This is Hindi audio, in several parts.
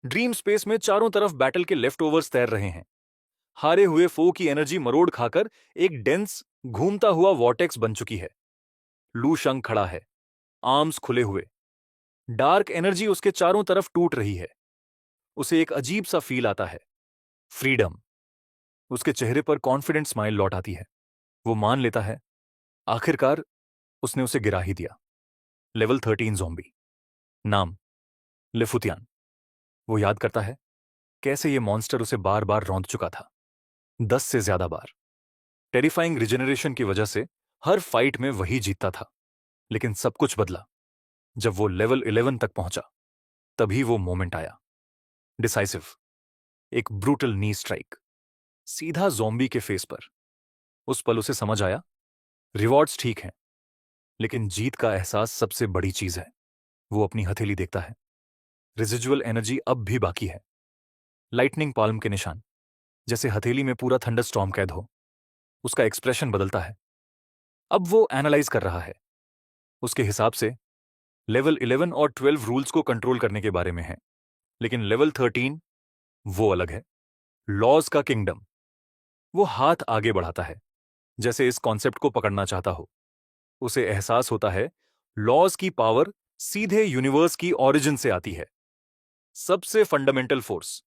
ड्रीम स्पेस में चारों तरफ बैटल के लेफ्ट ओवर्स तैर रहे हैं। हारे हुए फो की एनर्जी मरोड़ खाकर एक डेंस घूमता हुआ वॉर्टेक्स बन चुकी है। लू शंग खड़ा है, आर्म्स खुले हुए। डार्क एनर्जी उसके चारों तरफ टूट रही है। उसे एक अजीब सा फील आता है, फ्रीडम। उसके चेहरे पर कॉन्फिडेंट स्माइल लौट आती है। वो मान लेता है, आखिरकार उसने उसे गिरा ही दिया। Level 13 zombie. नाम लिफुतियान। वो याद करता है कैसे ये मॉन्स्टर उसे बार बार रौंद चुका था, 10 से ज्यादा बार। टेरिफाइंग रिजेनरेशन की वजह से हर फाइट में वही जीतता था। लेकिन सब कुछ बदला जब वो लेवल 11 तक पहुंचा। तभी वो मोमेंट आया, डिसाइसिव। एक ब्रूटल नी स्ट्राइक, सीधा ज़ॉम्बी के फेस पर। उस पल उसे समझ आया, रिवॉर्ड्स ठीक हैं, लेकिन जीत का एहसास सबसे बड़ी चीज है। वो अपनी हथेली देखता है, रेजिजुअल एनर्जी अब भी बाकी है। लाइटनिंग पाल्म के निशान, जैसे हथेली में पूरा थंडरस्टॉर्म कैद हो। उसका एक्सप्रेशन बदलता है। अब वो एनालाइज कर रहा है। उसके हिसाब से लेवल 11 और 12 रूल्स को कंट्रोल करने के बारे में है, लेकिन लेवल 13 वो अलग है। लॉज का किंगडम। वो हाथ आगे बढ़ाता है, जैसे इस कॉन्सेप्ट को पकड़ना चाहता हो। उसे एहसास होता है, लॉज की पावर सीधे यूनिवर्स की ओरिजिन से आती है। सबसे फंडामेंटल फोर्स।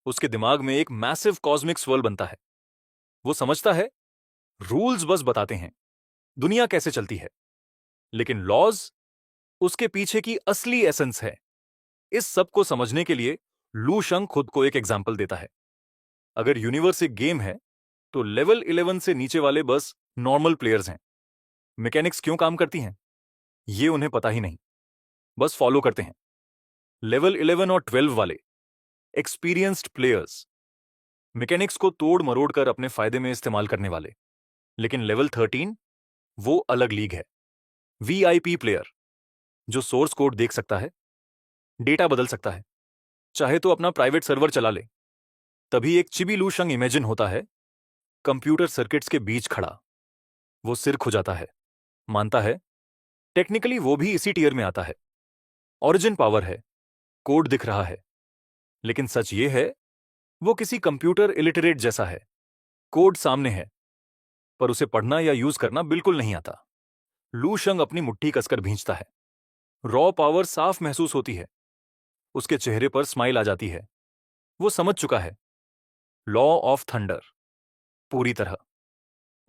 उसके दिमाग में एक मैसिव कॉस्मिक स्वर्ल बनता है। वो समझता है, रूल्स बस बताते हैं दुनिया कैसे चलती है, लेकिन लॉज उसके पीछे की असली एसेंस है। इस सब को समझने के लिए लू शंग खुद को एक एग्जाम्पल देता है। अगर यूनिवर्स एक गेम है, तो लेवल 11 से नीचे वाले बस नॉर्मल प्लेयर्स हैं। मैकेनिक्स क्यों काम करती हैं, ये उन्हें पता ही नहीं, बस फॉलो करते हैं। लेवल 11 और 12 वाले एक्सपीरियंस्ड प्लेयर्स, मैकेनिक्स को तोड़ मरोड़ कर अपने फायदे में इस्तेमाल करने वाले। लेकिन लेवल 13 वो अलग लीग है। वीआईपी प्लेयर, जो सोर्स कोड देख सकता है, डेटा बदल सकता है, चाहे तो अपना प्राइवेट सर्वर चला ले। तभी एक चिबी लूशंग इमेजिन होता है, कंप्यूटर सर्किट्स के बीच खड़ा। वो सिर खुजाता है, मानता है टेक्निकली वो भी इसी टीयर में आता है। ओरिजिन पावर है, कोड दिख रहा है, लेकिन सच ये है, वो किसी कंप्यूटर इलिटरेट जैसा है। कोड सामने है, पर उसे पढ़ना या यूज करना बिल्कुल नहीं आता। लू शंग अपनी मुट्ठी कसकर भींचता है। रॉ पावर साफ महसूस होती है। उसके चेहरे पर स्माइल आ जाती है। वो समझ चुका है, लॉ ऑफ थंडर पूरी तरह।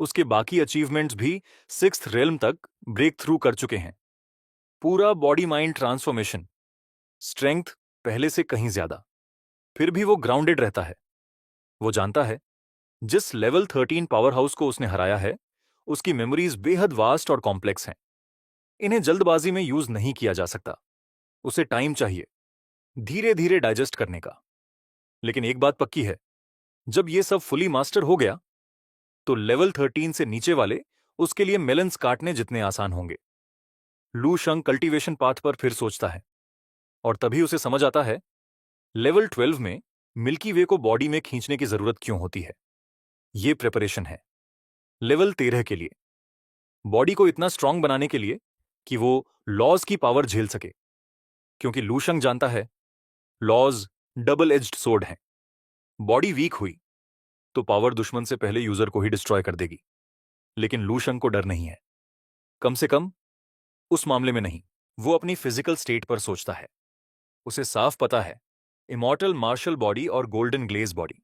उसके बाकी अचीवमेंट्स भी सिक्स्थ रेल्म तक ब्रेक थ्रू कर चुके हैं। पूरा बॉडी माइंड ट्रांसफॉर्मेशन, स्ट्रेंथ पहले से कहीं ज्यादा। फिर भी वो ग्राउंडेड रहता है। वो जानता है, जिस लेवल 13 पावर हाउस को उसने हराया है, उसकी मेमोरीज बेहद वास्ट और कॉम्प्लेक्स हैं। इन्हें जल्दबाजी में यूज नहीं किया जा सकता। उसे टाइम चाहिए, धीरे धीरे डाइजेस्ट करने का। लेकिन एक बात पक्की है, जब ये सब फुली मास्टर हो गया, तो लेवल 13 से नीचे वाले उसके लिए मेलन्स काटने जितने आसान होंगे। लू शंग कल्टीवेशन पाथ पर फिर सोचता है, और तभी उसे समझ आता है, लेवल 12 में मिल्की वे को बॉडी में खींचने की जरूरत क्यों होती है। ये प्रिपरेशन है लेवल 13 के लिए, बॉडी को इतना स्ट्रांग बनाने के लिए कि वो लॉज की पावर झेल सके। क्योंकि लू शंग जानता है, लॉज डबल एज्ड सोर्ड हैं। बॉडी वीक हुई तो पावर दुश्मन से पहले यूजर को ही डिस्ट्रॉय कर देगी। लेकिन लू शंग को डर नहीं है, कम से कम उस मामले में नहीं। वो अपनी फिजिकल स्टेट पर सोचता है। उसे साफ पता है, इमॉर्टल मार्शल बॉडी और गोल्डन ग्लेज बॉडी,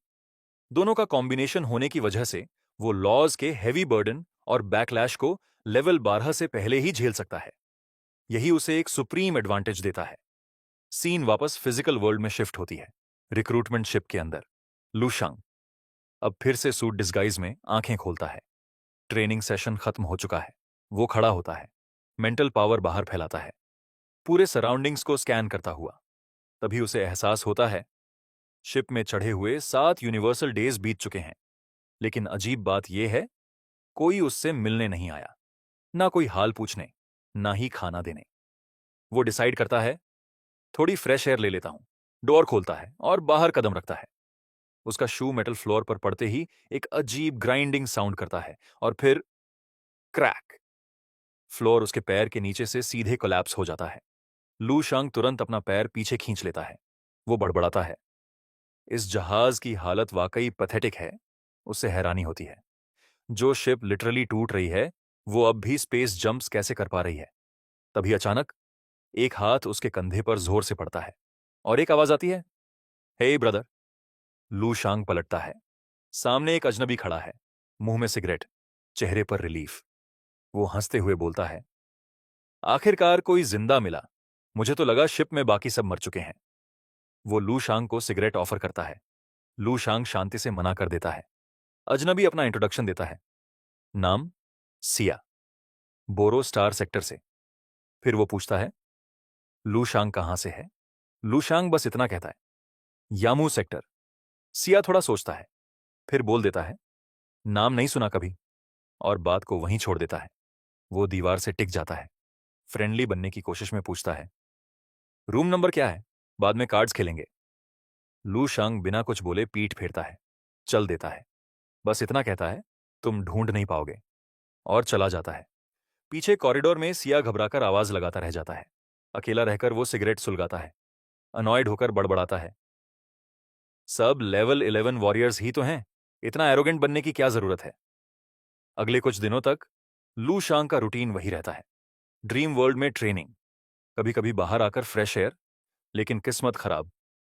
दोनों का कॉम्बिनेशन होने की वजह से वो लॉज के हैवी बर्डन और बैकलैश को लेवल 12 से पहले ही झेल सकता है। यही उसे एक सुप्रीम एडवांटेज देता है। सीन वापस फिजिकल वर्ल्ड में शिफ्ट होती है। रिक्रूटमेंट शिप के अंदर लू शंग अब फिर से सूट डिस्गाइज में आंखें खोलता है। ट्रेनिंग सेशन खत्म हो चुका है। वो खड़ा होता है, मेंटल पावर बाहर फैलाता है, पूरे सराउंडिंग्स को स्कैन करता हुआ। तभी उसे एहसास होता है, शिप में चढ़े हुए 7 यूनिवर्सल डेज बीत चुके हैं। लेकिन अजीब बात यह है, कोई उससे मिलने नहीं आया, ना कोई हाल पूछने, ना ही खाना देने। वो डिसाइड करता है, थोड़ी फ्रेश एयर ले लेता हूं। डोर खोलता है और बाहर कदम रखता है। उसका शू मेटल फ्लोर पर पड़ते ही एक अजीब ग्राइंडिंग साउंड करता है, और फिर क्रैक। फ्लोर उसके पैर के नीचे से सीधे कोलैप्स हो जाता है। लू शांग तुरंत अपना पैर पीछे खींच लेता है। वो बड़बड़ाता है, इस जहाज की हालत वाकई पैथेटिक है। उससे हैरानी होती है, जो शिप लिटरली टूट रही है वो अब भी स्पेस जंप्स कैसे कर पा रही है। तभी अचानक एक हाथ उसके कंधे पर जोर से पड़ता है और एक आवाज आती है, हे ब्रदर। लू शांग पलटता है। सामने एक अजनबी खड़ा है, मुंह में सिगरेट, चेहरे पर रिलीफ। वो हंसते हुए बोलता है, आखिरकार कोई जिंदा मिला। मुझे तो लगा शिप में बाकी सब मर चुके हैं। वो लू शांग को सिगरेट ऑफर करता है। लू शांग शांति से मना कर देता है। अजनबी अपना इंट्रोडक्शन देता है, नाम सिया, बोरो स्टार सेक्टर से। फिर वो पूछता है, लू शांग कहां से है। लू शांग बस इतना कहता है, यामू सेक्टर। सिया थोड़ा सोचता है, फिर बोल देता है, नाम नहीं सुना कभी, और बात को वहीं छोड़ देता है। वो दीवार से टिक जाता है, फ्रेंडली बनने की कोशिश में पूछता है, रूम नंबर क्या है, बाद में कार्ड्स खेलेंगे। लू शांग बिना कुछ बोले पीठ फेरता है, चल देता है। बस इतना कहता है, तुम ढूंढ नहीं पाओगे, और चला जाता है। पीछे कॉरिडोर में सिया घबराकर आवाज लगाता रह जाता है। अकेला रहकर वो सिगरेट सुलगाता है, अनॉयड होकर बड़बड़ाता है, सब लेवल 11 वॉरियर्स ही तो हैं, इतना एरोगेंट बनने की क्या जरूरत है। अगले कुछ दिनों तक लू शांग का रूटीन वही रहता है, ड्रीम वर्ल्ड में ट्रेनिंग, कभी कभी बाहर आकर फ्रेश एयर। लेकिन किस्मत खराब,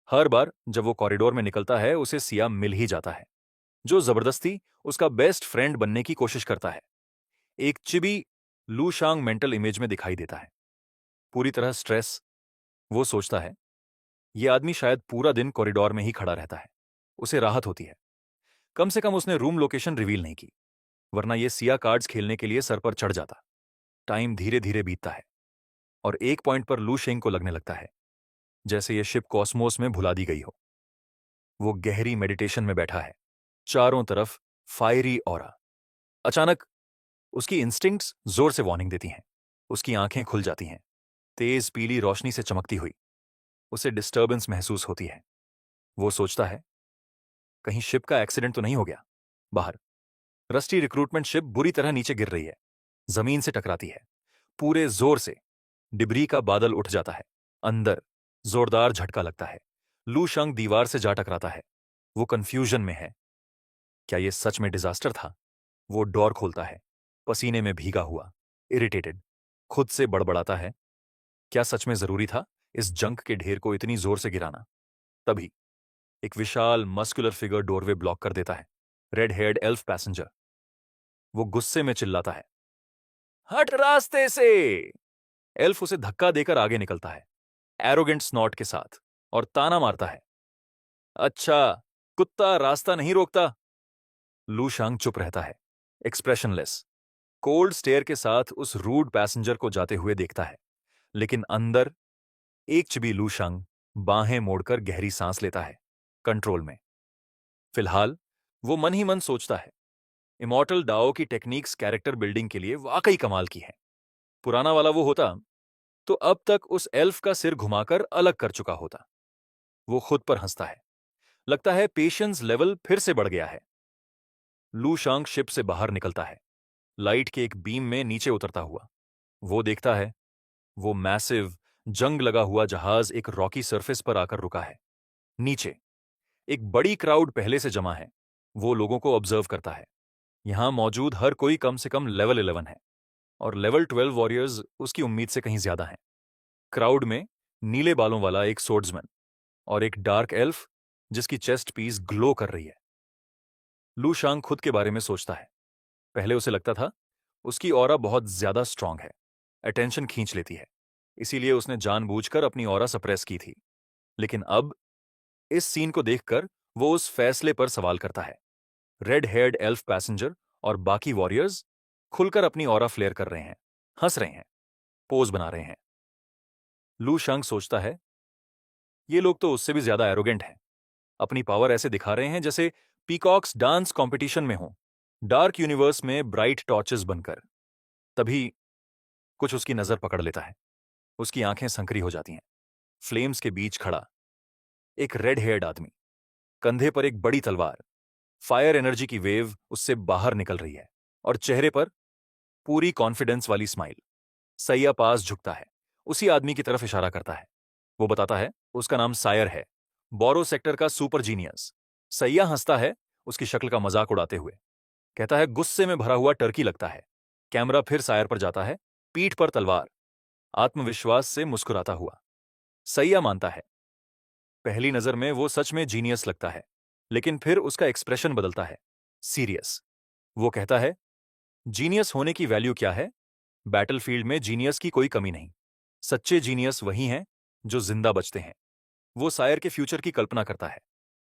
हर बार जब वो कॉरिडोर में निकलता है उसे सिया मिल ही जाता है, जो जबरदस्ती उसका बेस्ट फ्रेंड बनने की कोशिश करता है। एक चिबी लू शांग मेंटल इमेज में दिखाई देता है, पूरी तरह स्ट्रेस। वो सोचता है, ये आदमी शायद पूरा दिन कॉरिडोर में ही खड़ा रहता है। उसे राहत होती है, कम से कम उसने रूम लोकेशन रिवील नहीं की, वरना ये सिया कार्ड्स खेलने के लिए सर पर चढ़ जाता। टाइम धीरे धीरे बीतता है, और एक पॉइंट पर लू शेंग को लगने लगता है जैसे ये शिप कॉस्मोस में भुला दी गई हो। वो गहरी मेडिटेशन में बैठा है, चारों तरफ फायरी ऑरा। अचानक उसकी इंस्टिंक्ट्स जोर से वार्निंग देती हैं। उसकी आंखें खुल जाती हैं, तेज पीली रोशनी से चमकती हुई। उसे डिस्टर्बेंस महसूस होती है। वो सोचता है, कहीं शिप का एक्सीडेंट तो नहीं हो गया। बाहर रस्टी रिक्रूटमेंट शिप बुरी तरह नीचे गिर रही है, जमीन से टकराती है, पूरे जोर से। डिब्री का बादल उठ जाता है। अंदर जोरदार झटका लगता है। लू शंग दीवार से जा टकराता है। वो कंफ्यूजन में है, क्या ये सच में डिजास्टर था। वो डोर खोलता है, पसीने में भीगा हुआ, इरिटेटेड। खुद से बड़बड़ाता है, क्या सच में जरूरी था इस जंक के ढेर को इतनी जोर से गिराना। तभी एक विशाल मस्कुलर फिगर डोरवे ब्लॉक कर देता है, रेड हेयर्ड एल्फ पैसेंजर। वो गुस्से में चिल्लाता है, हट रास्ते से। एल्फ उसे धक्का देकर आगे निकलता है, एरोगेंट स्नॉट के साथ, और ताना मारता है, अच्छा कुत्ता रास्ता नहीं रोकता। लू शांग चुप रहता है, एक्सप्रेशनलेस, कोल्ड स्टेयर के साथ उस रूड पैसेंजर को जाते हुए देखता है। लेकिन अंदर एक चिबी लू शांग बाहें मोड़कर गहरी सांस लेता है, कंट्रोल में। फिलहाल वो मन ही मन सोचता है, इमॉर्टल डाओ की टेक्निक्स कैरेक्टर बिल्डिंग के लिए वाकई कमाल की है। पुराना वाला वो होता तो अब तक उस एल्फ का सिर घुमाकर अलग कर चुका होता। वो खुद पर हंसता है, लगता है पेशेंस लेवल फिर से बढ़ गया है। लू शांग शिप से बाहर निकलता है, लाइट के एक बीम में नीचे उतरता हुआ। वो देखता है, वो मैसिव जंग लगा हुआ जहाज एक रॉकी सरफेस पर आकर रुका है। नीचे एक बड़ी क्राउड पहले से जमा है। वो लोगों को ऑब्जर्व करता है। यहां मौजूद हर कोई कम से कम लेवल 11 है, और लेवल 12 वॉरियर्स उसकी उम्मीद से कहीं ज्यादा हैं। क्राउड में नीले बालों वाला एक सोर्ड्समैन और एक डार्क एल्फ जिसकी चेस्ट पीस ग्लो कर रही है। लू शांग खुद के बारे में सोचता है, पहले उसे लगता था उसकी ऑरा बहुत ज्यादा स्ट्रांग है, अटेंशन खींच लेती है, इसीलिए उसने जानबूझकर अपनी ऑरा सप्रेस की थी। लेकिन अब इस सीन को देखकर वो उस फैसले पर सवाल करता है। रेड हेयर्ड एल्फ पैसेंजर और बाकी वॉरियर्स खुलकर अपनी ऑरा फ्लेयर कर रहे हैं, हंस रहे हैं, पोज बना रहे हैं। लू शांग सोचता है, ये लोग तो उससे भी ज्यादा एरोगेंट हैं, अपनी पावर ऐसे दिखा रहे हैं जैसे पीकॉक्स डांस कंपटीशन में हो, डार्क यूनिवर्स में ब्राइट टॉर्चेस बनकर। तभी कुछ उसकी नजर पकड़ लेता है। उसकी आंखें संकरी हो जाती हैं। फ्लेम्स के बीच खड़ा एक रेड हेयर्ड आदमी, कंधे पर एक बड़ी तलवार, फायर एनर्जी की वेव उससे बाहर निकल रही है, और चेहरे पर पूरी कॉन्फिडेंस वाली स्माइल। सैया पास झुकता है, उसी आदमी की तरफ इशारा करता है। वो बताता है उसका नाम सायर है, बोरो सेक्टर का सुपर जीनियस। सैया हंसता है, उसकी शक्ल का मजाक उड़ाते हुए। कहता है, गुस्से में भरा हुआ टर्की लगता है। कैमरा फिर सायर पर जाता है, पीठ पर तलवार, आत्मविश्वास से मुस्कुराता हुआ। सैया मानता है, पहली नजर में वो सच में जीनियस लगता है, लेकिन फिर उसका एक्सप्रेशन बदलता है, सीरियस। वो कहता है, जीनियस होने की वैल्यू क्या है? बैटलफील्ड में जीनियस की कोई कमी नहीं। सच्चे जीनियस वही हैं जो जिंदा बचते हैं। वो सायर के फ्यूचर की कल्पना करता है,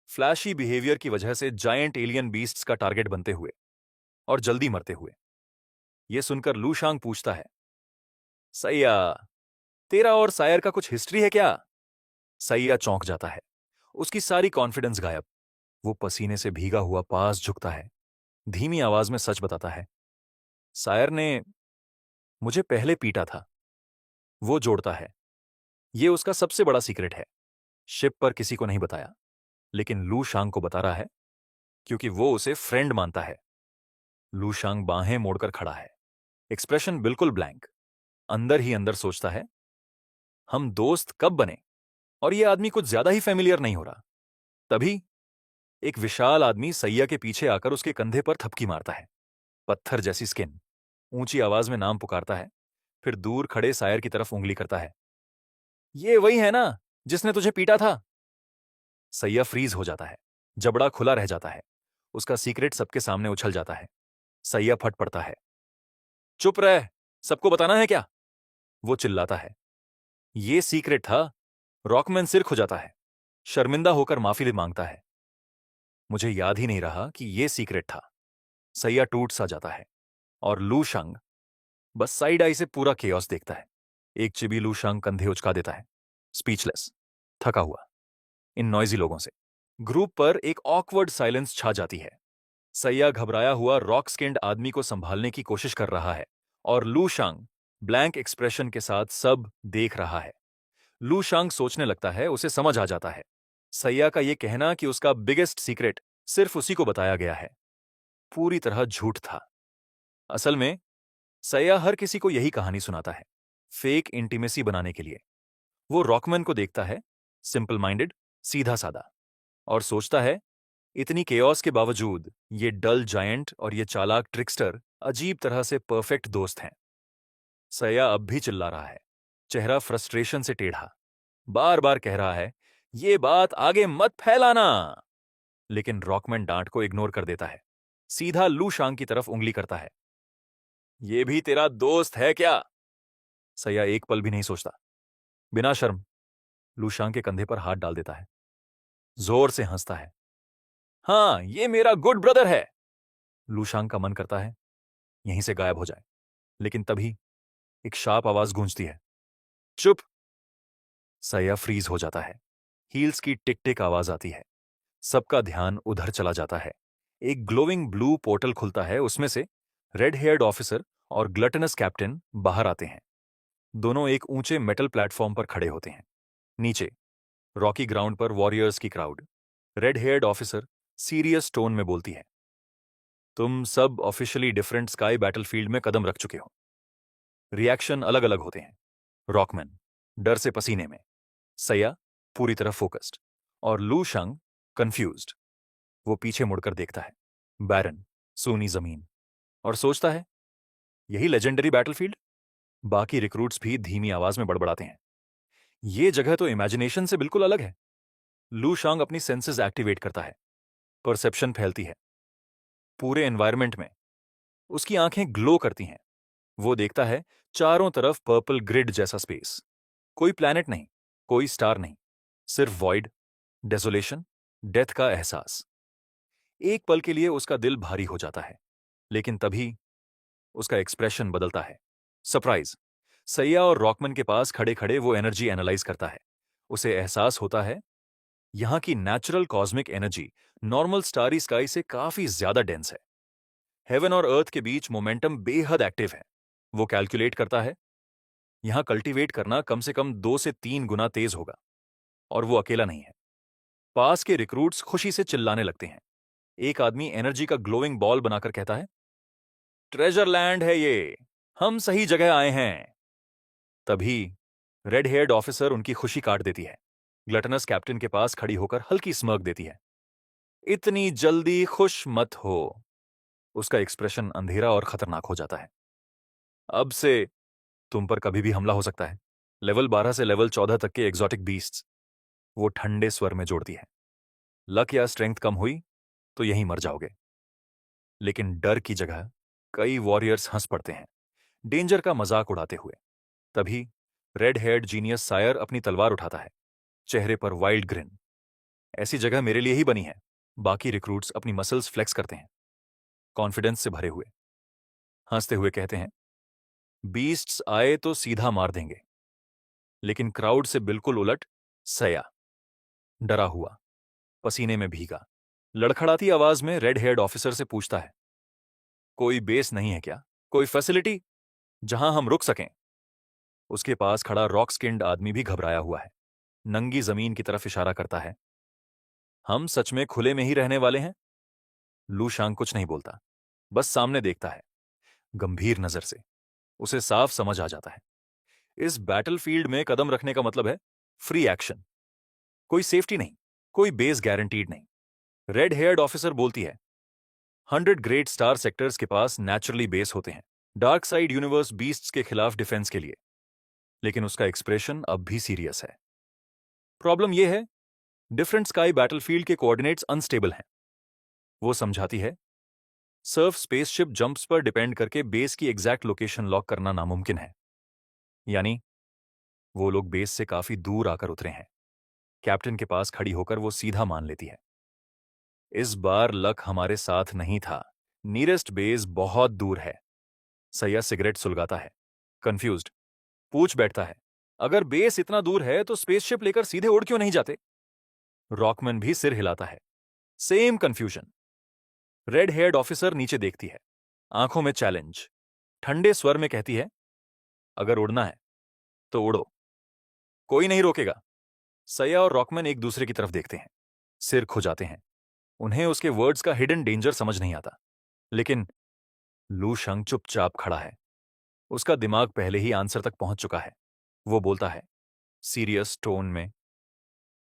फ्लैशी बिहेवियर की वजह से जायंट एलियन बीस्ट्स का टारगेट बनते हुए और जल्दी मरते हुए। ये सुनकर लूशांग पूछता है, सैया, तेरा और सायर का कुछ हिस्ट्री है क्या? सैया चौंक जाता है, उसकी सारी कॉन्फिडेंस गायब। वो पसीने से भीगा हुआ पास झुकता है, धीमी आवाज में सच बताता है, सायर ने मुझे पहले पीटा था। वो जोड़ता है, ये उसका सबसे बड़ा सीक्रेट है। शिप पर किसी को नहीं बताया, लेकिन लू शांग को बता रहा है, क्योंकि वो उसे फ्रेंड मानता है। लू शांग बाहें मोड़कर खड़ा है, एक्सप्रेशन बिल्कुल ब्लैंक। अंदर ही अंदर सोचता है, हम दोस्त कब बने? और ये आदमी कुछ ज्यादा ही फेमिलियर नहीं हो रहा। तभी एक विशाल आदमी सैया के पीछे आकर उसके कंधे पर थपकी मारता है। पत्थर जैसी स्किन, ऊंची आवाज में नाम पुकारता है, फिर दूर खड़े सायर की तरफ उंगली करता है। ये वही है ना जिसने तुझे पीटा था? सैया फ्रीज हो जाता है, जबड़ा खुला रह जाता है। उसका सीक्रेट सबके सामने उछल जाता है। सैया फट पड़ता है। चुप रह, सबको बताना है क्या? वो चिल्लाता है। ये सीक्रेट था। रॉकमैन सिर खुजाता है, शर्मिंदा होकर माफी मांगता है। मुझे याद ही नहीं रहा कि ये सीक्रेट था। सैया टूट सा जाता है और लू शंग बस साइड आई से पूरा केओस देखता है। एक चिबी लू शंग कंधे उचका देता है, स्पीचलेस, थका हुआ इन नॉइजी लोगों से। ग्रुप पर एक ऑकवर्ड साइलेंस छा जाती है। सैया घबराया हुआ रॉक स्किन्ड आदमी को संभालने की कोशिश कर रहा है और लू शांग ब्लैंक एक्सप्रेशन के साथ सब देख रहा है। लू शांग सोचने लगता है, उसे समझ आ जाता है, सैया का यह कहना कि उसका बिगेस्ट सीक्रेट सिर्फ उसी को बताया गया है, पूरी तरह झूठ था। असल में सैया हर किसी को यही कहानी सुनाता है, फेक इंटीमेसी बनाने के लिए। वो रॉकमैन को देखता है, सिंपल माइंडेड, सीधा सादा, और सोचता है, इतनी केओस के बावजूद ये डल जायंट और ये चालाक ट्रिक्स्टर अजीब तरह से परफेक्ट दोस्त हैं। सैया अब भी चिल्ला रहा है, चेहरा फ्रस्ट्रेशन से टेढ़ा, बार बार कह रहा है, ये बात आगे मत फैलाना। लेकिन रॉकमैन डांट को इग्नोर कर देता है, सीधा लू शांग की तरफ उंगली करता है। ये भी तेरा दोस्त है क्या? सैया एक पल भी नहीं सोचता, बिना शर्म लू शांग के कंधे पर हाथ डाल देता है, जोर से हंसता है। हाँ, ये मेरा गुड ब्रदर है। लू शांग का मन करता है यहीं से गायब हो जाए, लेकिन तभी एक शार्प आवाज गूंजती है, चुप। सैया फ्रीज हो जाता है। हील्स की टिक टिक आवाज आती है। सबका ध्यान उधर चला जाता है। एक ग्लोइंग ब्लू पोर्टल खुलता है, उसमें से रेड हेयर्ड ऑफिसर और ग्लटनस कैप्टन बाहर आते हैं। दोनों एक ऊंचे मेटल प्लेटफॉर्म पर खड़े होते हैं। नीचे रॉकी ग्राउंड पर वॉरियर्स की crowd. Red heard officer serious tone में बोलती है, तुम सब ऑफिशियली डिफरेंट स्काई बैटलफील्ड में कदम रख चुके हो। रिएक्शन अलग अलग होते हैं। रॉकमैन डर से पसीने में, सैया पूरी तरह फोकस्ड, और लू शंग कंफ्यूज्ड। वो पीछे मुड़कर देखता है, बैरन, सूनी जमीन, और सोचता है, यही लेजेंडरी बैटलफील्ड? बाकी रिक्रूट्स भी धीमी आवाज में बड़बड़ाते हैं, ये जगह तो इमेजिनेशन से बिल्कुल अलग है। लू शांग अपनी सेंसेस एक्टिवेट करता है, परसेप्शन फैलती है पूरे एनवायरनमेंट में। उसकी आंखें ग्लो करती हैं। वो देखता है चारों तरफ पर्पल ग्रिड जैसा स्पेस। कोई प्लैनेट नहीं, कोई स्टार नहीं, सिर्फ वॉइड, डेसोलेशन, डेथ का एहसास। एक पल के लिए उसका दिल भारी हो जाता है, लेकिन तभी उसका एक्सप्रेशन बदलता है, सरप्राइज। सैया और रॉकमैन के पास खड़े खड़े वो एनर्जी एनालाइज करता है। उसे एहसास होता है, यहां की natural cosmic energy normal starry sky से काफी ज्यादा डेंस है। हेवन और अर्थ के बीच मोमेंटम बेहद एक्टिव है। वो कैलकुलेट करता है, यहां कल्टीवेट करना कम से कम 2 से 3 गुना तेज होगा। और वो अकेला नहीं है। पास के रिक्रूट्स खुशी से चिल्लाने लगते हैं। एक आदमी एनर्जी का ग्लोइंग बॉल बनाकर कहता है, ट्रेजर लैंड है ये, हम सही जगह आए हैं। तभी रेड हेयर्ड ऑफिसर उनकी खुशी काट देती है। ग्लटनस कैप्टन के पास खड़ी होकर हल्की स्mirk देती है। इतनी जल्दी खुश मत हो। उसका एक्सप्रेशन अंधेरा और खतरनाक हो जाता है। अब से तुम पर कभी भी हमला हो सकता है। लेवल 12 से लेवल 14 तक के एग्जॉटिक बीस्ट्स, वो ठंडे स्वर में जोड़ती है। लक या स्ट्रेंथ कम हुई तो यहीं मर जाओगे। लेकिन डर की जगह कई वॉरियर्स हंस पड़ते हैं, डेंजर का मजाक उड़ाते हुए। तभी रेड हेयर्ड जीनियस सायर अपनी तलवार उठाता है, चेहरे पर वाइल्ड ग्रिन। ऐसी जगह मेरे लिए ही बनी है। बाकी रिक्रूट्स अपनी मसल्स फ्लेक्स करते हैं, कॉन्फिडेंस से भरे हुए, हंसते हुए कहते हैं, बीस्ट्स आए तो सीधा मार देंगे। लेकिन क्राउड से बिल्कुल उलट सया, डरा हुआ, पसीने में भीगा, लड़खड़ाती आवाज में रेड हेयर्ड ऑफिसर से पूछता है, कोई बेस नहीं है क्या? कोई फैसिलिटी जहां हम रुक सकें? उसके पास खड़ा रॉक स्किन्ड आदमी भी घबराया हुआ है, नंगी जमीन की तरफ इशारा करता है। हम सच में खुले में ही रहने वाले हैं? लू शांग कुछ नहीं बोलता, बस सामने देखता है, गंभीर नजर से। उसे साफ समझ आ जाता है, इस बैटलफील्ड में कदम रखने का मतलब है फ्री एक्शन। कोई सेफ्टी नहीं, कोई बेस गारंटीड नहीं। रेड हेयर्ड ऑफिसर बोलती है, 100 ग्रेट स्टार सेक्टर्स के पास नेचुरली बेस होते हैं, डार्क साइड यूनिवर्स बीस्ट्स के खिलाफ डिफेंस के लिए। लेकिन उसका एक्सप्रेशन अब भी सीरियस है। प्रॉब्लम यह है, डिफरेंट स्काई बैटलफील्ड के कोऑर्डिनेट्स अनस्टेबल हैं। वो समझाती है, सर्फ स्पेसशिप जंप्स पर डिपेंड करके बेस की एग्जैक्ट लोकेशन लॉक करना नामुमकिन है। यानी वो लोग बेस से काफी दूर आकर उतरे हैं। कैप्टन के पास खड़ी होकर वो सीधा मान लेती है, इस बार लक हमारे साथ नहीं था। नियरेस्ट बेस बहुत दूर है। सैया सिगरेट सुलगाता है, कंफ्यूज्ड, पूछ बैठता है, अगर बेस इतना दूर है तो स्पेसशिप लेकर सीधे उड़ क्यों नहीं जाते? रॉकमैन भी सिर हिलाता है, same confusion. Red heard officer नीचे देखती है, आंखों में चैलेंज, ठंडे स्वर में कहती है, अगर उड़ना है तो उड़ो, कोई नहीं रोकेगा। सैया और रॉकमैन एक दूसरे की तरफ देखते हैं, सिर खुजाते हैं। उन्हें उसके वर्ड्स का हिडन डेंजर समझ नहीं आता। लेकिन लू शंग चुपचाप खड़ा है, उसका दिमाग पहले ही आंसर तक पहुंच चुका है। वो बोलता है, सीरियस टोन में,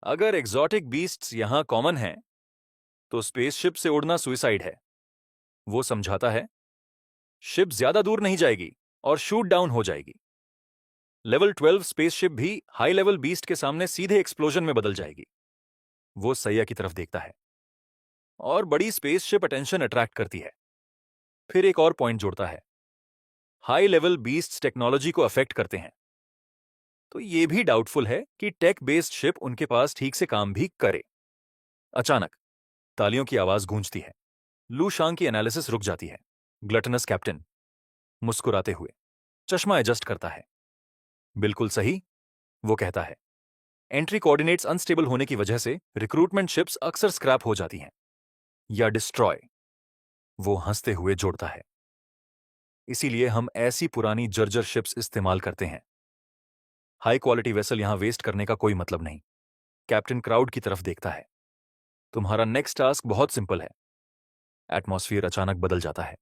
अगर एग्जॉटिक बीस्ट्स यहां कॉमन हैं, तो स्पेसशिप से उड़ना सुइसाइड है। वो समझाता है, शिप ज्यादा दूर नहीं जाएगी और शूट डाउन हो जाएगी। लेवल 12 स्पेसशिप भी हाई लेवल बीस्ट के सामने सीधे एक्सप्लोजन में बदल जाएगी। वो सैया की तरफ देखता है, और बड़ी स्पेसशिप अटेंशन अट्रैक्ट करती है। फिर एक और पॉइंट जोड़ता है, हाई लेवल बीस्ट्स टेक्नोलॉजी को अफेक्ट करते हैं, तो यह भी डाउटफुल है कि टेक बेस्ड शिप उनके पास ठीक से काम भी करे। अचानक तालियों की आवाज गूंजती है। लू शांग की एनालिसिस रुक जाती है। ग्लटनस कैप्टन मुस्कुराते हुए चश्मा एडजस्ट करता है। बिल्कुल सही, वो कहता है, एंट्री कोऑर्डिनेट्स अनस्टेबल होने की वजह से रिक्रूटमेंट शिप्स अक्सर स्क्रैप हो जाती हैं या डिस्ट्रॉय। वो हंसते हुए जोड़ता है, इसीलिए हम ऐसी पुरानी जर्जर शिप्स इस्तेमाल करते हैं। हाई क्वालिटी वेसल यहां वेस्ट करने का कोई मतलब नहीं। कैप्टन क्राउड की तरफ देखता है, तुम्हारा नेक्स्ट टास्क बहुत सिंपल है। एटमॉस्फियर अचानक बदल जाता है।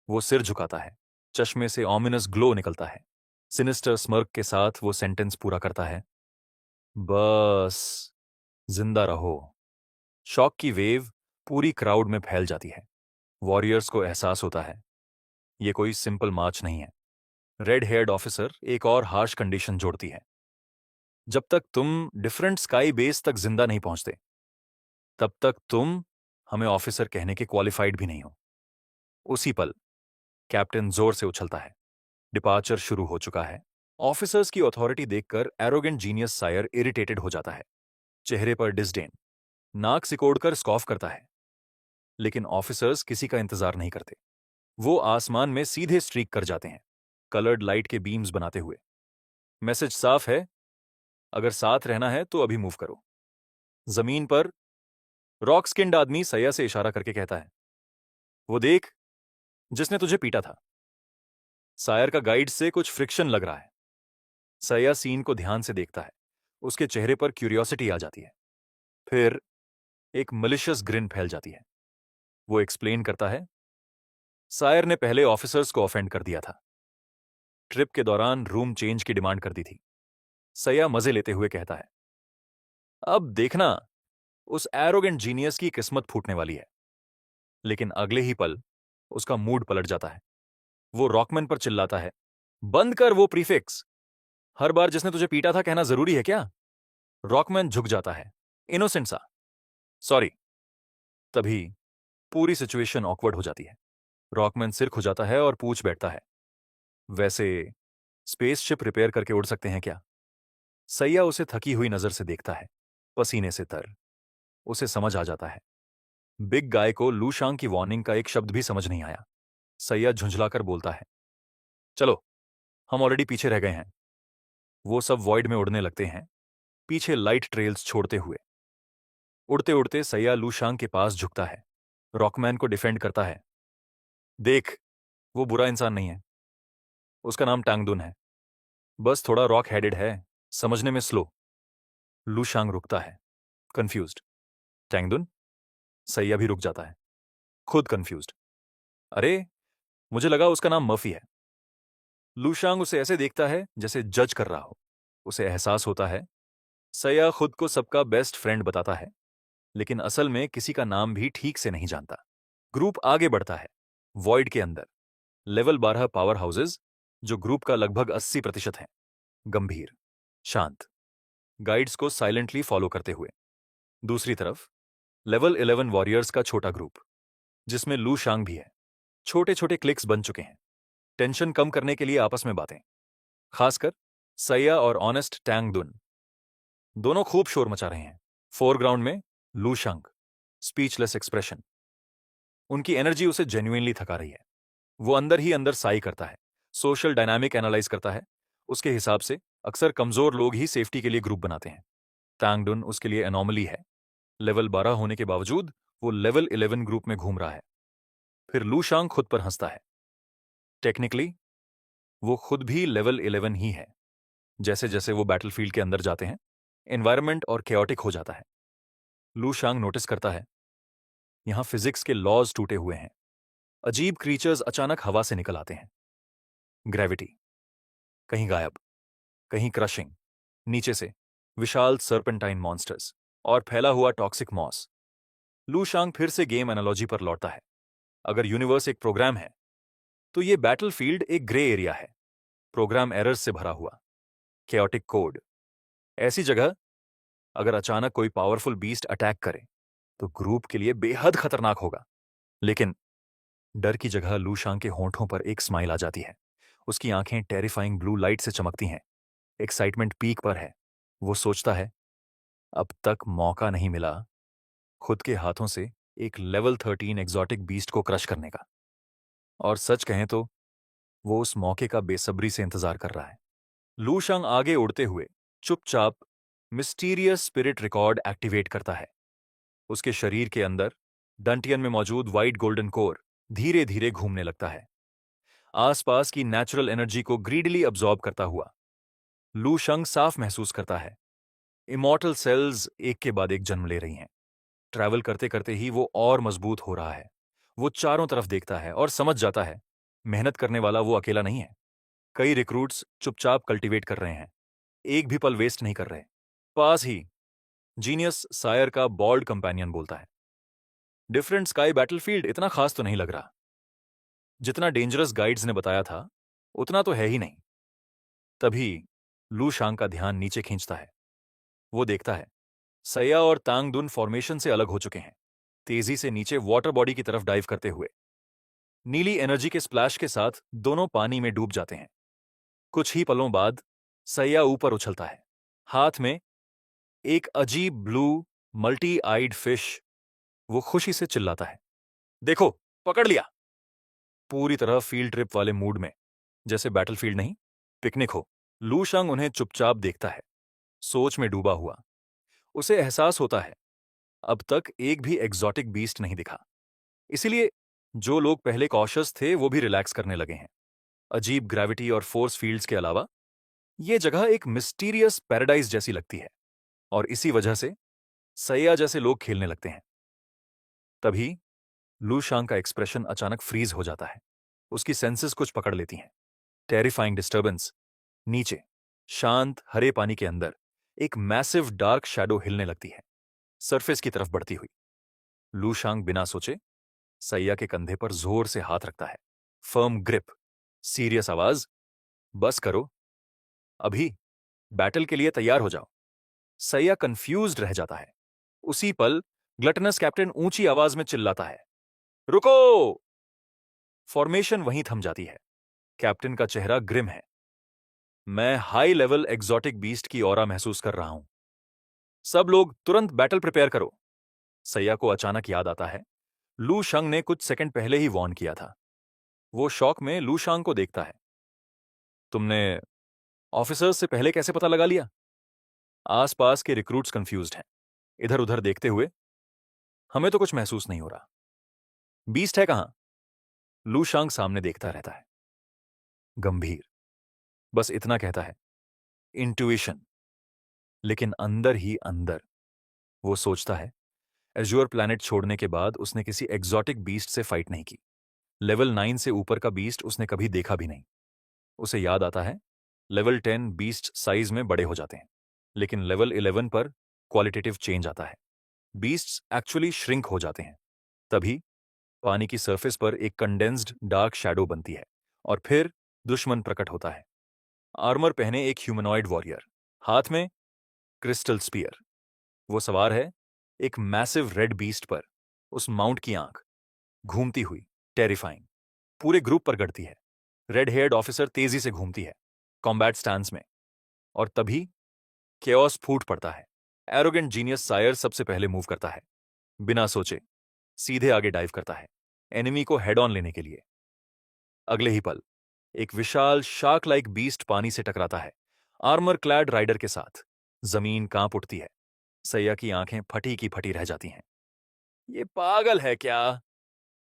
वो सिर झुकाता है, चश्मे से ऑमिनस ग्लो निकलता है। सिनिस्टर स्मर्क के साथ वो सेंटेंस पूरा करता है, बस जिंदा रहो। शॉक की वेव पूरी क्राउड में फैल जाती है। वॉरियर्स को एहसास होता है, ये कोई सिंपल मार्च नहीं है। रेड हेयर्ड ऑफिसर एक और हार्श कंडीशन जोड़ती है, जब तक तुम डिफरेंट स्काई बेस तक जिंदा नहीं पहुंचते, तब तक तुम हमें ऑफिसर कहने के क्वालिफाइड भी नहीं हो। उसी पल कैप्टन जोर से उछलता है। डिपार्चर शुरू हो चुका है। ऑफिसर्स की अथॉरिटी देखकर एरोगेंट जीनियस सायर इरिटेटेड हो जाता है, चेहरे पर डिसडेन, नाक सिकोड़कर स्कॉफ करता है। लेकिन ऑफिसर्स किसी का इंतजार नहीं करते। वो आसमान में सीधे स्ट्रीक कर जाते हैं, कलर्ड लाइट के बीम्स बनाते हुए। मैसेज साफ है, अगर साथ रहना है तो अभी मूव करो। जमीन पर रॉक स्किन्ड आदमी सैया से इशारा करके कहता है, वो देख जिसने तुझे पीटा था। सायर का गाइड से कुछ फ्रिक्शन लग रहा है। सैया सीन को ध्यान से देखता है, उसके चेहरे पर क्यूरियोसिटी आ जाती है। फिर एक मलिशियस ग्रिन फैल जाती है। वो एक्सप्लेन करता है, सायर ने पहले ऑफिसर्स को ऑफेंड कर दिया था, ट्रिप के दौरान रूम चेंज की डिमांड कर दी थी। सैया मजे लेते हुए कहता है, अब देखना उस एरोगेंट जीनियस की किस्मत फूटने वाली है। लेकिन अगले ही पल उसका मूड पलट जाता है। वो रॉकमैन पर चिल्लाता है, बंद कर वो प्रीफिक्स। हर बार जिसने तुझे पीटा था कहना जरूरी है क्या? रॉकमैन झुक जाता है, इनोसेंट सा, सॉरी। तभी पूरी सिचुएशन ऑकवर्ड हो जाती है। रॉकमैन सिर खुजाता है और पूछ बैठता है, वैसे स्पेसशिप रिपेयर करके उड़ सकते हैं क्या? सैया उसे थकी हुई नजर से देखता है, पसीने से तर। उसे समझ आ जाता है बिग गाय को लूशांग की वार्निंग का एक शब्द भी समझ नहीं आया। सैया झुंझलाकर बोलता है, चलो, हम ऑलरेडी पीछे रह गए हैं। वो सब वॉइड में उड़ने लगते हैं, पीछे लाइट ट्रेल्स छोड़ते हुए। उड़ते उड़ते सैया लूशांग के पास झुकता है, रॉकमैन को डिफेंड करता है। देख, वो बुरा इंसान नहीं है। उसका नाम टांगदुन है, बस थोड़ा रॉक हेडेड है, समझने में स्लो। लूशांग रुकता है, कंफ्यूज्ड। टैंगदुन? सैया भी रुक जाता है, खुद कंफ्यूज्ड। अरे, मुझे लगा उसका नाम मर्फी है। लूशांग उसे ऐसे देखता है जैसे जज कर रहा हो। उसे एहसास होता है सैया खुद को सबका बेस्ट फ्रेंड बताता है, लेकिन असल में किसी का नाम भी ठीक से नहीं जानता। ग्रुप आगे बढ़ता है, वॉइड के अंदर। लेवल 12 पावर हाउसेज, जो ग्रुप का लगभग 80% है, गंभीर, शांत, गाइड्स को साइलेंटली फॉलो करते हुए। दूसरी तरफ लेवल 11 वॉरियर्स का छोटा ग्रुप, जिसमें लू शांग भी है। छोटे छोटे क्लिक्स बन चुके हैं, टेंशन कम करने के लिए आपस में बातें। खासकर सैया और ऑनेस्ट टैंग दुन दोनों खूब शोर मचा रहे हैं। फोरग्राउंड में लू शांग, स्पीचलेस एक्सप्रेशन। उनकी एनर्जी उसे जेन्युइनली थका रही है। वो अंदर ही अंदर साई करता है, सोशल डायनामिक एनालाइज करता है। उसके हिसाब से अक्सर कमजोर लोग ही सेफ्टी के लिए ग्रुप बनाते हैं। टैंगडुन उसके लिए एनॉमली है। लेवल 12 होने के बावजूद वो लेवल 11 ग्रुप में घूम रहा है। फिर लूशांग खुद पर हंसता है। टेक्निकली वो खुद भी लेवल 11 ही है। जैसे जैसे वो बैटलफील्ड के अंदर जाते हैं, एनवायरमेंट और केओटिक हो जाता है। लूशांग नोटिस करता है यहां फिजिक्स के लॉज टूटे हुए हैं। अजीब क्रीचर्स अचानक हवा से निकल आते हैं। ग्रेविटी कहीं गायब, कहीं क्रशिंग। नीचे से विशाल सर्पेंटाइन मॉन्स्टर्स और फैला हुआ टॉक्सिक मॉस। लूशांग फिर से गेम एनालॉजी पर लौटता है। अगर यूनिवर्स एक प्रोग्राम है, तो ये बैटलफील्ड एक ग्रे एरिया है, प्रोग्राम एरर्स से भरा हुआ, केओटिक कोड। ऐसी जगह अगर अचानक कोई पावरफुल बीस्ट अटैक करे तो ग्रुप के लिए बेहद खतरनाक होगा। लेकिन डर की जगह लूशांग के होंठों पर एक स्माइल आ जाती है। उसकी आंखें टेरिफाइंग ब्लू लाइट से चमकती हैं। एक्साइटमेंट पीक पर है। वो सोचता है, अब तक मौका नहीं मिला खुद के हाथों से एक लेवल 13 एग्जॉटिक बीस्ट को क्रश करने का। और सच कहें तो वो उस मौके का बेसब्री से इंतजार कर रहा है। लूशांग आगे उड़ते हुए चुपचाप मिस्टीरियस स्पिरिट रिकॉर्ड एक्टिवेट करता है। उसके शरीर के अंदर डंटियन में मौजूद व्हाइट गोल्डन कोर धीरे धीरे घूमने लगता है, आसपास की नेचुरल एनर्जी को ग्रीडली अब्सॉर्ब करता हुआ। लूशंग साफ महसूस करता है इमॉर्टल सेल्स एक के बाद एक जन्म ले रही हैं। ट्रैवल करते करते ही वो और मजबूत हो रहा है। वो चारों तरफ देखता है और समझ जाता है मेहनत करने वाला वो अकेला नहीं है। कई रिक्रूट्स चुपचाप कल्टीवेट कर रहे हैं, एक भी पल वेस्ट नहीं कर रहे। पास ही जीनियस सायर का बॉल्ड कंपेनियन बोलता है, डिफरेंट स्काई बैटलफील्ड इतना खास तो नहीं लग रहा। जितना डेंजरस गाइड्स ने बताया था उतना तो है ही नहीं। तभी लू शांग का ध्यान नीचे खींचता है। वो देखता है सैया और तांग दुन फॉर्मेशन से अलग हो चुके हैं, तेजी से नीचे वाटर बॉडी की तरफ डाइव करते हुए। नीली एनर्जी के स्प्लैश के साथ दोनों पानी में डूब जाते हैं। कुछ ही पलों बाद सैया ऊपर उछलता है, हाथ में एक अजीब ब्लू मल्टी आइड फिश। वो खुशी से चिल्लाता है, देखो, पकड़ लिया। पूरी तरह फील्ड ट्रिप वाले मूड में, जैसे बैटलफील्ड नहीं, पिकनिक हो। लूशांग उन्हें चुपचाप देखता है, सोच में डूबा हुआ। उसे एहसास होता है अब तक एक भी एग्जॉटिक बीस्ट नहीं दिखा। इसीलिए जो लोग पहले कॉशियस थे वो भी रिलैक्स करने लगे हैं। अजीब ग्रेविटी और फोर्स फील्ड्स के अलावा यह जगह एक मिस्टीरियस पैराडाइज जैसी लगती है। और इसी वजह से सैया जैसे लोग खेलने लगते हैं। तभी लूशांग का एक्सप्रेशन अचानक फ्रीज हो जाता है। उसकी सेंसेस कुछ पकड़ लेती हैं। Terrifying disturbance. नीचे शांत हरे पानी के अंदर एक मैसिव डार्क शैडो हिलने लगती है, सरफेस की तरफ बढ़ती हुई। लू शांग बिना सोचे सैया के कंधे पर जोर से हाथ रखता है। फर्म ग्रिप, सीरियस आवाज, बस करो, अभी बैटल के लिए तैयार हो जाओ। सैया कंफ्यूज्ड रह जाता है। उसी पल ग्लटनस कैप्टन ऊंची आवाज में चिल्लाता है, रुको! फॉर्मेशन वहीं थम जाती है। कैप्टन का चेहरा ग्रिम है। मैं हाई लेवल एग्जॉटिक बीस्ट की ऑरा महसूस कर रहा हूं। सब लोग तुरंत बैटल प्रिपेयर करो। सैया को अचानक याद आता है, लू शंग ने कुछ सेकंड पहले ही वॉर्न किया था। वो शॉक में लू शांग को देखता है। तुमने ऑफिसर्स से पहले कैसे पता लगा लिया? आसपास के रिक्रूट्स कंफ्यूज्ड हैं, इधर उधर देखते हुए। हमें तो कुछ महसूस नहीं हो रहा। बीस्ट है कहां? लू शांग सामने देखता रहता है, गंभीर। बस इतना कहता है, इंट्यूइशन। लेकिन अंदर ही अंदर वो सोचता है, एज्योर प्लैनेट छोड़ने के बाद उसने किसी एग्जॉटिक बीस्ट से फाइट नहीं की। लेवल 9 से ऊपर का बीस्ट उसने कभी देखा भी नहीं। उसे याद आता है, लेवल 10 बीस्ट साइज में बड़े हो जाते हैं, लेकिन लेवल 11 पर क्वालिटेटिव चेंज आता है। बीस्ट्स एक्चुअली श्रिंक हो जाते हैं। तभी पानी की सरफेस पर एक कंडेंस्ड डार्क शैडो बनती है और फिर दुश्मन प्रकट होता है। आर्मर पहने एक ह्यूमनॉइड वॉरियर, हाथ में क्रिस्टल स्पीयर। वो सवार है एक मैसिव रेड बीस्ट पर। उस माउंट की आंख घूमती हुई, टेरिफाइंग, पूरे ग्रुप पर गड़ती है। रेड हेयर्ड ऑफिसर तेजी से घूमती है, कॉम्बैट स्टांस में। और तभी केओस फूट पड़ता है। एरोगेंट जीनियस सायर सबसे पहले मूव करता है, बिना सोचे सीधे आगे डाइव करता है, एनिमी को हेड ऑन लेने के लिए। अगले ही पल एक विशाल शार्क लाइक बीस्ट पानी से टकराता है, आर्मर क्लैड राइडर के साथ। जमीन कांप उठती है। सैया की आंखें फटी की फटी रह जाती हैं। ये पागल है क्या?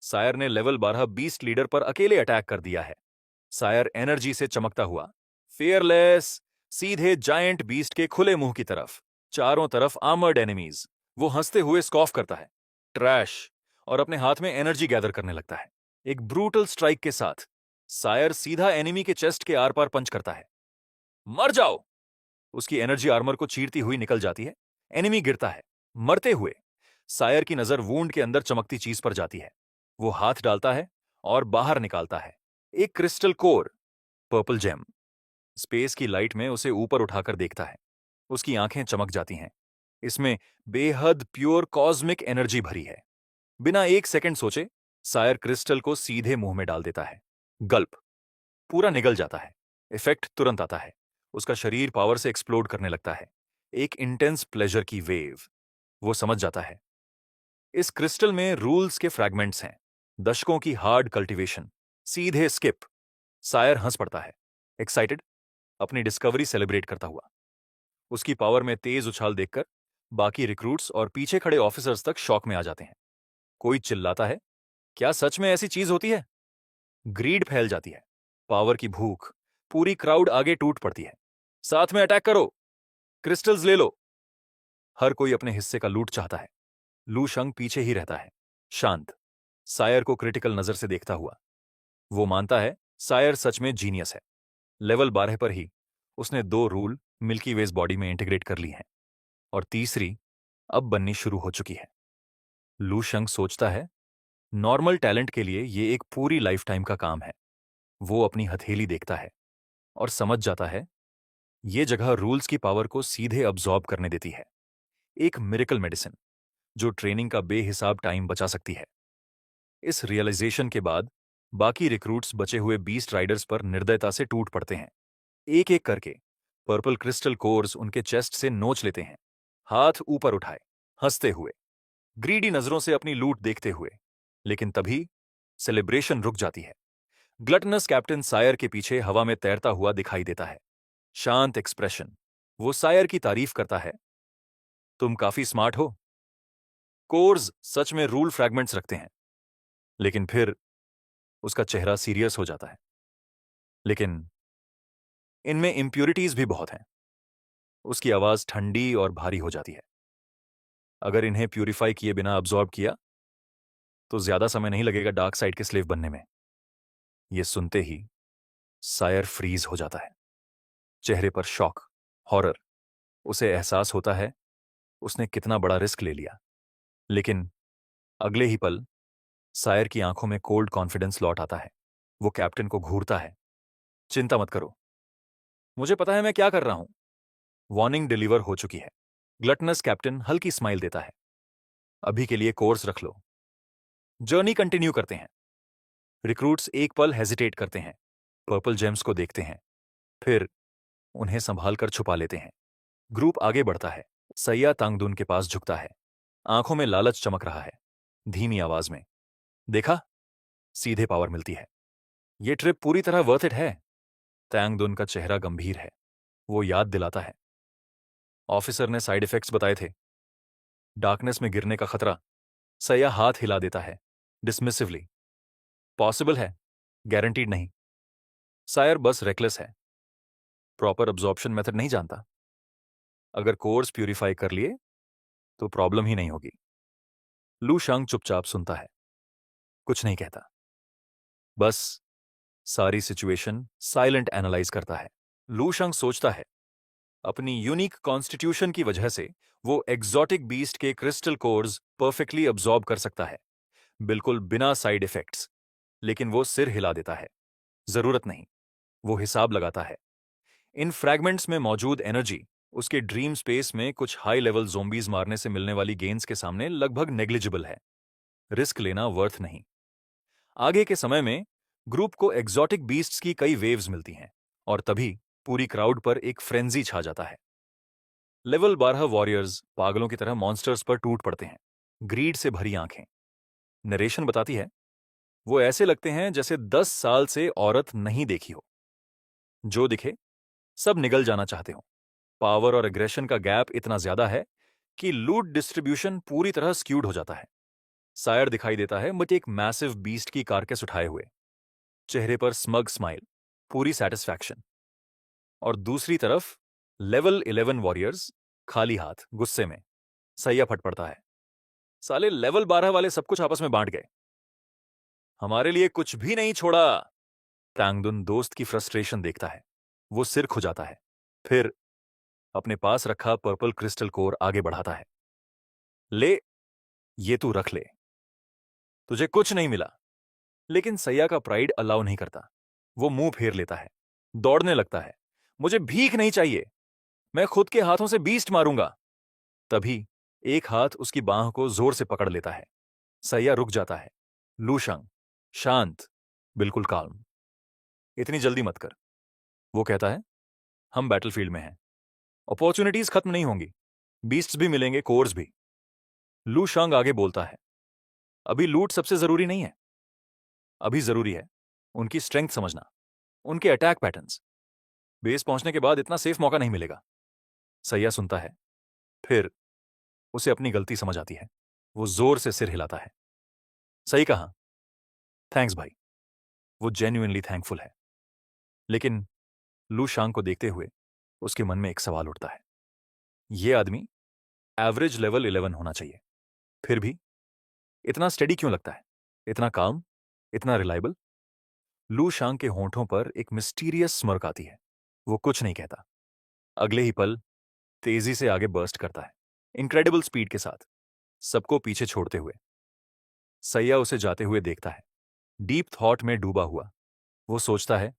सायर ने लेवल 12 बीस्ट लीडर पर अकेले अटैक कर दिया है। सायर एनर्जी से चमकता हुआ, फियरलेस, सीधे जायंट बीस्ट के खुले मुंह की तरफ। चारों तरफ आर्मर्ड एनिमीज। वो हंसते हुए स्कॉफ करता है, ट्रैश, और अपने हाथ में एनर्जी गैदर करने लगता है। एक ब्रूटल स्ट्राइक के साथ सायर सीधा एनिमी के चेस्ट के आर पार पंच करता है। मर जाओ! उसकी एनर्जी आर्मर को चीरती हुई निकल जाती है। एनिमी गिरता है, मरते हुए। सायर की नजर वूंड के अंदर चमकती चीज पर जाती है। वो हाथ डालता है और बाहर निकालता है एक crystal core, purple gem. Space की लाइट में उसे ऊपर उठाकर देखता है। उसकी आंखें चमक जाती हैं। इसमें बेहद प्योर कॉस्मिक एनर्जी भरी है। बिना एक सेकंड सोचे सायर क्रिस्टल को सीधे मुंह में डाल देता है। गल्प, पूरा निगल जाता है। इफेक्ट तुरंत आता है। उसका शरीर पावर से एक्सप्लोड करने लगता है, एक इंटेंस प्लेजर की वेव। वो समझ जाता है, इस क्रिस्टल में रूल्स के फ्रैगमेंट्स हैं, दशकों की हार्ड कल्टीवेशन, सीधे स्किप। सायर हंस पड़ता है, एक्साइटेड, अपनी डिस्कवरी सेलिब्रेट करता हुआ। उसकी पावर में तेज उछाल देखकर बाकी रिक्रूट्स और पीछे खड़े ऑफिसर्स तक शॉक में आ जाते हैं। कोई चिल्लाता है, क्या सच में ऐसी चीज होती है? ग्रीड फैल जाती है, पावर की भूख। पूरी क्राउड आगे टूट पड़ती है। साथ में अटैक करो, क्रिस्टल्स ले लो। हर कोई अपने हिस्से का लूट चाहता है। लू शंग पीछे ही रहता है, शांत, सायर को क्रिटिकल नजर से देखता हुआ। वो मानता है सायर सच में जीनियस है। लेवल 12 पर ही उसने 2 रूल मिल्की वेज बॉडी में इंटीग्रेट कर ली हैं, और तीसरी अब बननी शुरू हो चुकी है। लू शंग सोचता है, नॉर्मल टैलेंट के लिए ये एक पूरी लाइफ टाइम का काम है। वो अपनी हथेली देखता है और समझ जाता है, ये जगह रूल्स की पावर को सीधे अब्सॉर्ब करने देती है। एक मिरेकल मेडिसिन जो ट्रेनिंग का बेहिसाब टाइम बचा सकती है। इस रियलाइजेशन के बाद बाकी रिक्रूट्स बचे हुए बीस्ट राइडर्स पर निर्दयता से टूट पड़ते हैं। एक एक करके पर्पल क्रिस्टल कोर्स उनके चेस्ट से नोच लेते हैं, हाथ ऊपर उठाए, हंसते हुए, ग्रीडी नजरों से अपनी लूट देखते हुए। लेकिन तभी सेलिब्रेशन रुक जाती है। ग्लटनस कैप्टन सायर के पीछे हवा में तैरता हुआ दिखाई देता है, शांत एक्सप्रेशन। वो सायर की तारीफ करता है, तुम काफी स्मार्ट हो। कोर्स सच में रूल फ्रैगमेंट्स रखते हैं। लेकिन फिर उसका चेहरा सीरियस हो जाता है। लेकिन इनमें इंप्यूरिटीज भी बहुत हैं। उसकी आवाज ठंडी और भारी हो जाती है। अगर इन्हें प्यूरिफाई किए बिना अब्सॉर्ब किया तो ज्यादा समय नहीं लगेगा डार्क साइड के स्लेव बनने में। यह सुनते ही सायर फ्रीज हो जाता है, चेहरे पर शॉक, हॉरर। उसे एहसास होता है उसने कितना बड़ा रिस्क ले लिया। लेकिन अगले ही पल सायर की आंखों में कोल्ड कॉन्फिडेंस लौट आता है। वो कैप्टन को घूरता है। चिंता मत करो, मुझे पता है मैं क्या कर रहा हूं। वार्निंग डिलीवर हो चुकी है। ग्लटनस कैप्टन हल्की स्माइल देता है। अभी के लिए कोर्स रख लो, जर्नी कंटिन्यू करते हैं। रिक्रूट्स एक पल हेजिटेट करते हैं, पर्पल जेम्स को देखते हैं, फिर उन्हें संभाल कर छुपा लेते हैं। ग्रुप आगे बढ़ता है। सैया तांगदुन के पास झुकता है। आंखों में लालच चमक रहा है। धीमी आवाज में, देखा, सीधे पावर मिलती है। ये ट्रिप पूरी तरह वर्थ इट है। तांगदुन का चेहरा गंभीर है। वो याद दिलाता है, ऑफिसर ने साइड इफेक्ट्स बताए थे, डार्कनेस में गिरने का खतरा। सैया हाथ हिला देता है डिसमिसिवली। पॉसिबल है, गारंटीड नहीं। सायर बस रेकलेस है, प्रॉपर अब्जॉर्प्शन मेथड नहीं जानता। अगर कोर्स प्यूरिफाई कर लिए तो प्रॉब्लम ही नहीं होगी। लू शांग चुपचाप सुनता है, कुछ नहीं कहता, बस सारी सिचुएशन साइलेंट एनालाइज करता है। लू शांग सोचता है, अपनी यूनिक कॉन्स्टिट्यूशन की वजह से वो एग्जॉटिक बीस्ट के क्रिस्टल कोर्स परफेक्टली अब्जॉर्ब कर सकता है, बिल्कुल बिना साइड इफेक्ट्स। लेकिन वो सिर हिला देता है, जरूरत नहीं। वो हिसाब लगाता है, इन फ्रैगमेंट्स में मौजूद एनर्जी उसके ड्रीम स्पेस में कुछ हाई लेवल ज़ोंबीज मारने से मिलने वाली गेन्स के सामने लगभग नेग्लिजिबल है। रिस्क लेना वर्थ नहीं। आगे के समय में ग्रुप को एग्जॉटिक बीस्ट्स की कई वेव्स मिलती हैं और तभी पूरी क्राउड पर एक फ्रेंजी छा जाता है। लेवल 12 वॉरियर्स पागलों की तरह मॉन्स्टर्स पर टूट पड़ते हैं, ग्रीड से भरी आंखें। नरेशन बताती है, वो ऐसे लगते हैं जैसे 10 साल से औरत नहीं देखी हो। जो दिखे सब निगल जाना चाहते हो। पावर और एग्रेशन का गैप इतना ज्यादा है कि लूट डिस्ट्रीब्यूशन पूरी तरह स्क्यूड हो जाता है। सायर दिखाई देता है, बट एक मैसिव बीस्ट की कारकेस उठाए हुए, चेहरे पर स्मग स्माइल, पूरी सेटिस्फैक्शन। और दूसरी तरफ लेवल 11 वॉरियर्स खाली हाथ, गुस्से में। सैया फट पड़ता है, साले लेवल 12 वाले सब कुछ आपस में बांट गए, हमारे लिए कुछ भी नहीं छोड़ा। तांगदुन दोस्त की फ्रस्ट्रेशन देखता है। वो सिर खुजाता है, फिर अपने पास रखा पर्पल क्रिस्टल कोर आगे बढ़ाता है। ले, ये तू रख ले, तुझे कुछ नहीं मिला। लेकिन सैया का प्राइड अलाउ नहीं करता। वो मुंह फेर लेता है, दौड़ने लगता है। मुझे भीख नहीं चाहिए, मैं खुद के हाथों से बीस्ट मारूंगा। तभी एक हाथ उसकी बांह को जोर से पकड़ लेता है। सैया रुक जाता है। लूशंग शांत, बिल्कुल काल्म। इतनी जल्दी मत कर, वो कहता है, हम बैटलफील्ड में हैं, अपॉर्चुनिटीज खत्म नहीं होंगी, बीस्ट्स भी मिलेंगे, कोर्स भी। लू शांग आगे बोलता है, अभी लूट सबसे जरूरी नहीं है, अभी जरूरी है उनकी स्ट्रेंथ समझना, उनके अटैक पैटर्न्स। बेस पहुंचने के बाद इतना सेफ मौका नहीं मिलेगा। सैया सुनता है, फिर उसे अपनी गलती समझ आती है। वो जोर से सिर हिलाता है। सही कहा, थैंक्स भाई। वो जेन्युइनली थैंकफुल है। लेकिन लू शांग को देखते हुए उसके मन में एक सवाल उठता है, ये आदमी एवरेज लेवल 11 होना चाहिए, फिर भी इतना स्टेडी क्यों लगता है, इतना काम, इतना रिलायबल। लू शांग के होंठों पर एक मिस्टीरियस स्मर्क आती है। वो कुछ नहीं कहता। अगले ही पल तेजी से आगे बर्स्ट करता है, इनक्रेडिबल स्पीड के साथ, सबको पीछे छोड़ते हुए। सैया उसे जाते हुए देखता है, डीप थॉट में डूबा हुआ। वो सोचता है,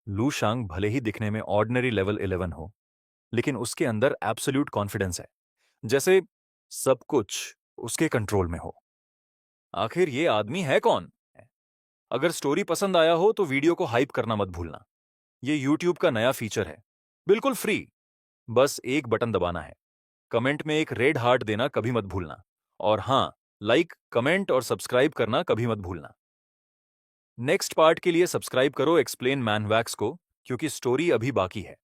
लू शांग भले ही दिखने में ऑर्डिनरी लेवल 11 हो, लेकिन उसके अंदर एब्सोल्यूट कॉन्फिडेंस है, जैसे सब कुछ उसके कंट्रोल में हो। आखिर ये आदमी है कौन? अगर स्टोरी पसंद आया हो तो वीडियो को हाइप करना मत भूलना। ये यूट्यूब का नया फीचर है, बिल्कुल फ्री। बस एक बटन दबाना है। कमेंट में एक रेड हार्ट देना कभी मत भूलना। और हाँ, लाइक, कमेंट और सब्सक्राइब करना कभी मत भूलना। नेक्स्ट पार्ट के लिए सब्सक्राइब करो एक्सप्लेन मैनवैक्स को, क्योंकि स्टोरी अभी बाकी है।